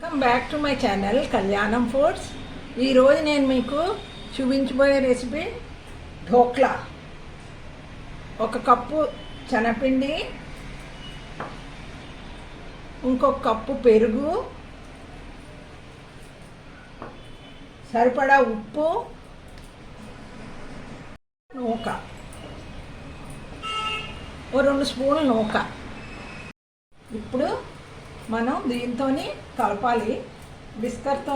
Welcome back to my channel కళ్యాణం foods. ఈరోజు నేను మీకు చూపించబోయే రెసిపీ ఢోక్లా. 1 కప్పు శనగపిండి, ఇంకొక కప్పు పెరుగు, సరిపడా ఉప్పు, నూక, 2 స్పూన్లు నూక. ఇప్పుడు మనం దీంతో కలపాలి. బిస్కర్తో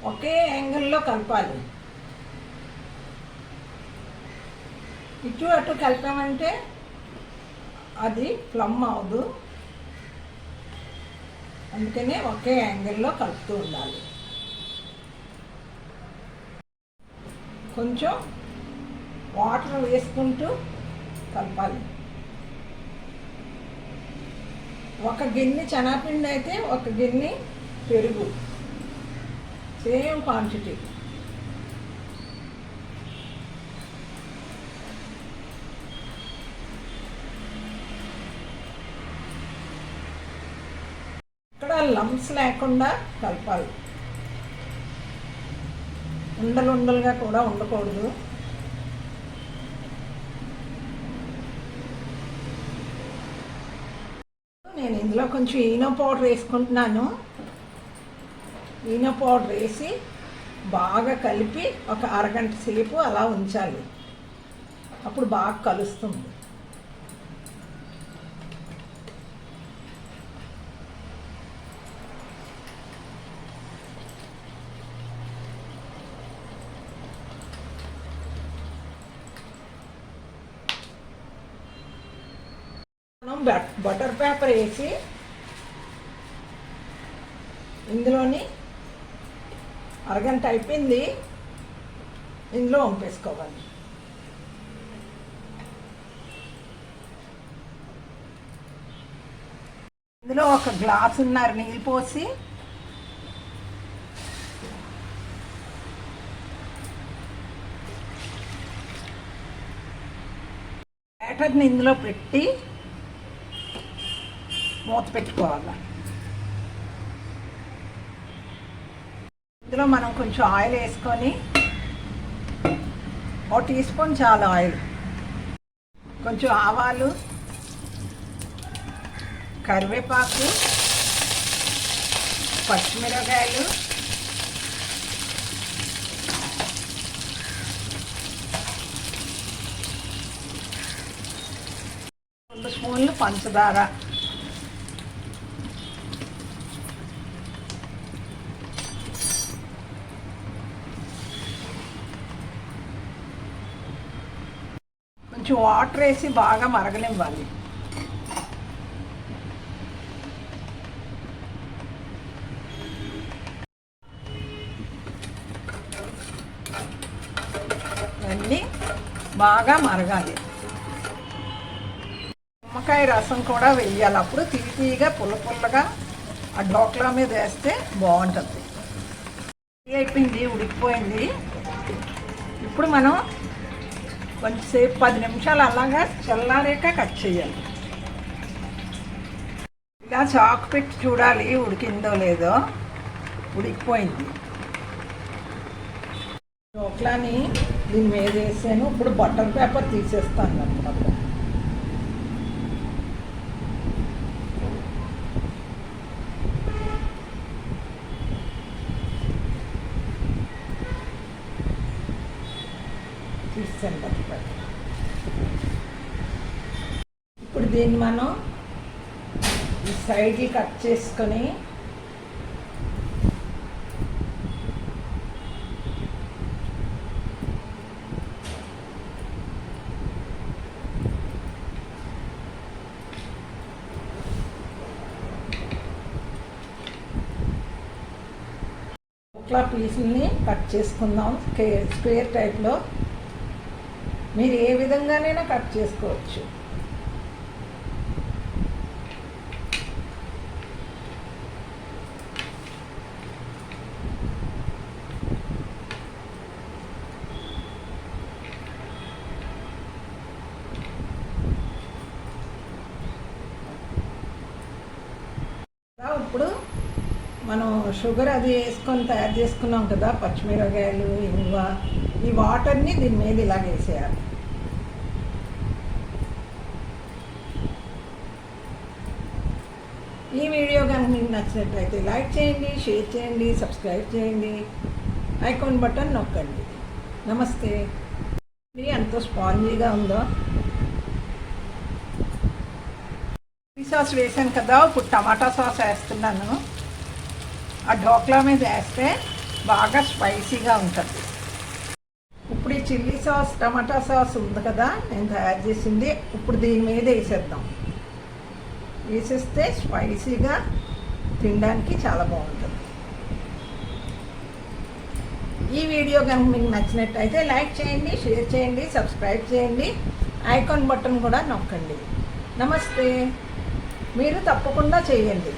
ఒకే యాంగిల్లో కలపాలి. ఇటు అటు కలిపామంటే అది ప్లమ్ అవ్వదు, అందుకనే ఒకే యాంగిల్లో కలుపుతూ ఉండాలి. కొంచెం వాటర్ వేసుకుంటూ కలపాలి. 1 గిన్నె శనగపిండి అయితే 1 గిన్నె పెరుగు, సేమ్ క్వాంటిటీ. ఇక్కడ లంప్స్ లేకుండా కలపాలి. ఉండలుగా కూడా ఉండకూడదు. నేను ఇందులో కొంచెం ఈనో పౌడర్ వేసుకుంటున్నాను. ఈనో పౌడర్ వేసి బాగా కలిపి ఒక అరగంట సేపు అలా ఉంచాలి. అప్పుడు బాగా కలుస్తుంది. మనం బటర్ పేపర్ వేసి ఇందులోని అరగంట అయిపోయింది, ఇందులో వంపేసుకోవాలి. ఇందులో 1 గ్లాసున్నర నీళ్ళు పోసి బ్యాటర్ని ఇందులో పెట్టి మూత పెట్టుకోవాలి. ఇందులో మనం కొంచెం ఆయిల్ వేసుకొని, 1 టీ స్పూన్ చాలు ఆయిల్, కొంచెం ఆవాలు, కరివేపాకు, పచ్చిమిరపకాయలు, రెండు స్పూన్లు పంచదార, కొంచెం వాటర్ వేసి బాగా మరగనివ్వాలి. ఇవన్నీ బాగా మరగాలి. నిమ్మకాయ రసం కూడా వేయాలి. అప్పుడు తీగా పుల్లగా ఆ ఢోక్లా మీద వేస్తే బాగుంటుంది. అయిపోయింది, ఉడికిపోయింది. ఇప్పుడు మనం కొంచెంసేపు 10 నిమిషాలు అలాగా చల్లారాక కట్ చేయాలి. ఇలా చాకు పెట్టి చూడాలి ఉడికిందో లేదో. ఉడికిపోయింది. ఢోక్లాని దీని మీద వేసాను. ఇప్పుడు బటర్ పేపర్ తీసేస్తాను అన్నమాట. ఇప్పుడు దీన్ని మనం ఈ సైడ్కి కట్ చేసుకొని ఢోక్లా పీసుల్ని కట్ చేసుకుందాం. స్క్వేర్ టైప్లో మీరు ఏ విధంగానైనా కట్ చేసుకోవచ్చు. ఇప్పుడు మనం షుగర్ అది వేసుకొని తయారు చేసుకున్నాం కదా, పచ్చిమిరపకాయలు, ఇంగువ, ఈ వాటర్ని దీని మీద ఇలాగ వేసేయాలి. ఈ వీడియో కనుక మీకు నచ్చినట్లయితే లైక్ చేయండి, షేర్ చేయండి, సబ్స్క్రైబ్ చేయండి, ఐకాన్ బటన్ నొక్కండి. నమస్తే. ఇది ఎంతో స్పాంజీగా ఉందో. చిల్లీ సాస్ వేసాను కదా, ఇప్పుడు టమాటా సాస్ వేస్తున్నాను. ఆ ఢోక్లా మీద వేస్తే బాగా స్పైసీగా ఉంటుంది. ఇప్పుడు ఈ చిల్లీ సాస్, టమాటా సాస్ ఉంది కదా నేను తయారు చేసింది, ఇప్పుడు దీని మీద వేసేద్దాం. వేసేస్తే స్పైసీగా తినడానికి చాలా బాగుంటుంది. ఈ వీడియో కనుక మీకు నచ్చినట్టయితే లైక్ చేయండి, షేర్ చేయండి, సబ్స్క్రైబ్ చేయండి, ఐకాన్ బటన్ కూడా నొక్కండి. నమస్తే. మీరు తప్పకుండా చేయండి.